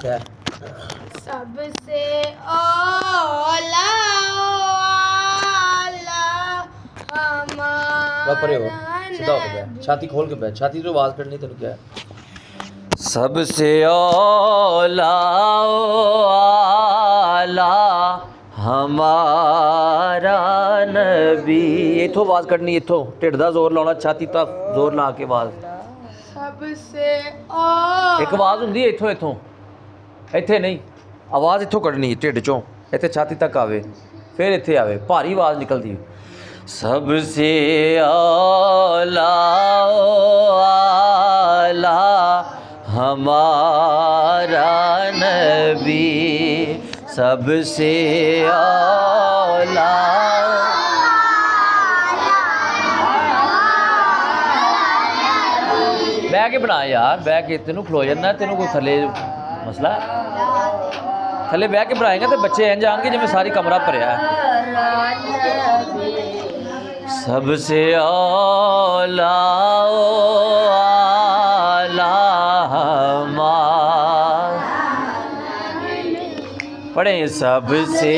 क्या सबसे औला परे हो, सीधा होके बैठ, छाती खोल के बैठ, छाती तो आवाज करनी तेन क्या है। सबसे औला आला हमारा नबी। इथों आवाज करनी, इथों ढिड दा जोर लाना, छाती तक जोर ला के आवाज। सबसे एक आवाज हुंदी है इथों, इथों इत्थे नहीं, आवाज इथों कढ़नी ढिड चों, इत्थे छाती तक आवे, फिर इत्थे आवे, भारी आवाज निकलदी। सबसे औला आला हमारा नबी, सबसे औला। बह के बना यार, बह के, तेनू खलो जाना, तेनू कोई थले मसला है? थले बह के बनाएंगे तो बच्चे इंज आएंगे जिवें सारी कमरा भरिया है। सबसे औला आला पढ़े सबसे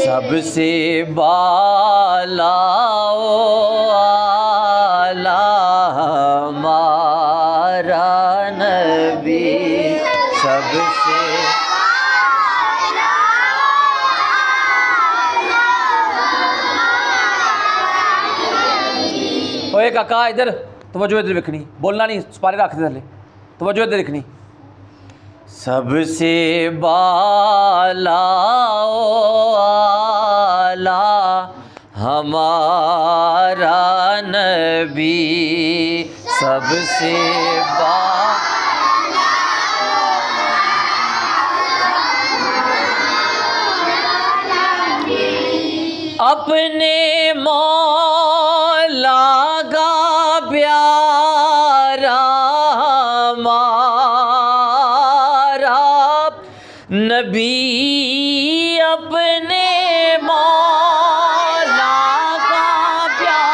सबसे बाला आला हमारा नबी, सबसे ओए काका इधर तवज्जो, इधर देखनी, बोलना नहीं, सपारे रख दे थले, तवज्जो इधर देखनी। सबसे बाला आला हमारा नबी, सबसे अपने मौला का प्यारा हमारा नबी, अपने मौला का प्यारा,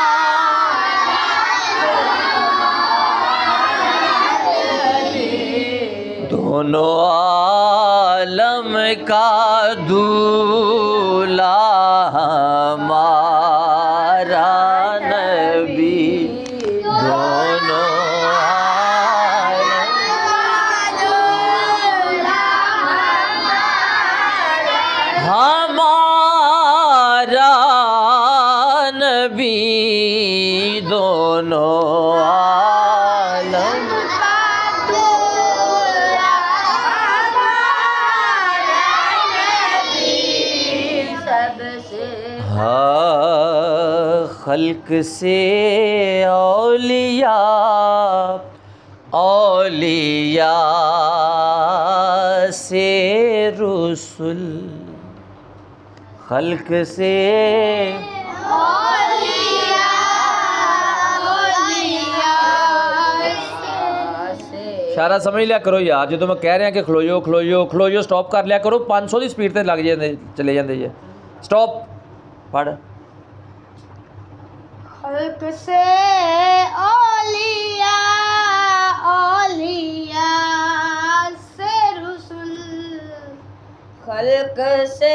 दोनों आलम का दूल्हा हमारा नबी, दोनों हमारा नबी, दोनों आलम खल्क से औलिया, औलिया से रसूल, खल्क से इशारा समझ लिया करो यार, जो तो मैं कह रहा कि खलोयो खलोयो खलोयो, स्टॉप कर लिया करो, 500 की स्पीड से लग जाते चले जाते जी। स्टॉप पढ़। खल्क से औलिया, औलिया से रसूल, खल्क से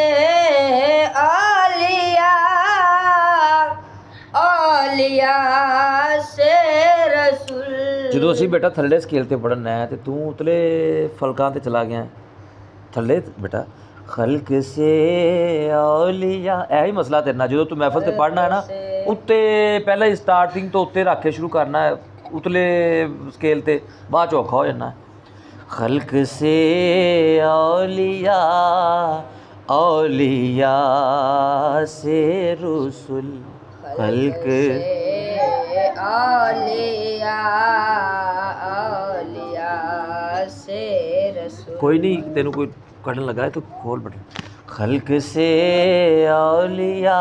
औलिया, औलिया से रसूल। जो असी बेटा थल्ले स्केल ते पढ़ना है तो तू उतले फलकां ते चला गया थल्ले बेटा। खल्क से औलिया यही मसला तेरे नाल, जो तू महफल ते पढ़ना है ना उत्ते पहले स्टार्टिंग तो उत्ते रख के शुरू करना है, उतले स्केल ते बाद च औखा हो जाना है। खल्क से औलिया, औलिया से रसूल, खल्क औलिया, औलिया से रसूल। कोई नहीं, तेनू कोई कढ़न लगा है तो खोल बटन। खल्क से औलिया,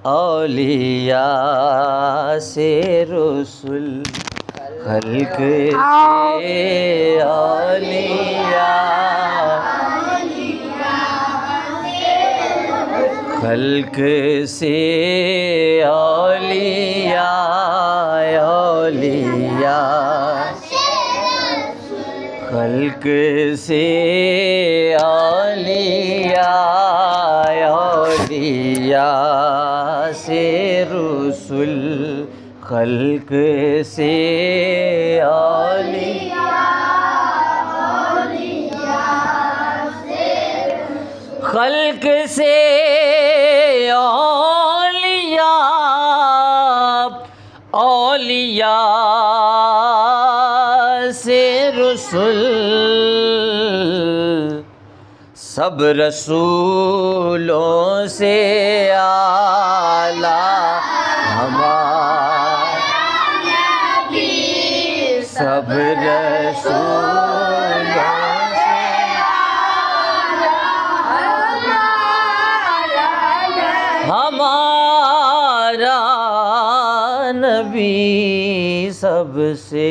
औलिया से रसूल, खल्क से औलिया, खल्क से औलिया औलिया खल्क से औलिया औलिया से रसूल खल्क से औलिया खल्क से औलिया औलिया से रसूल सब रसूलों से आला हमारा सब रसूलों हमारा नबी सबसे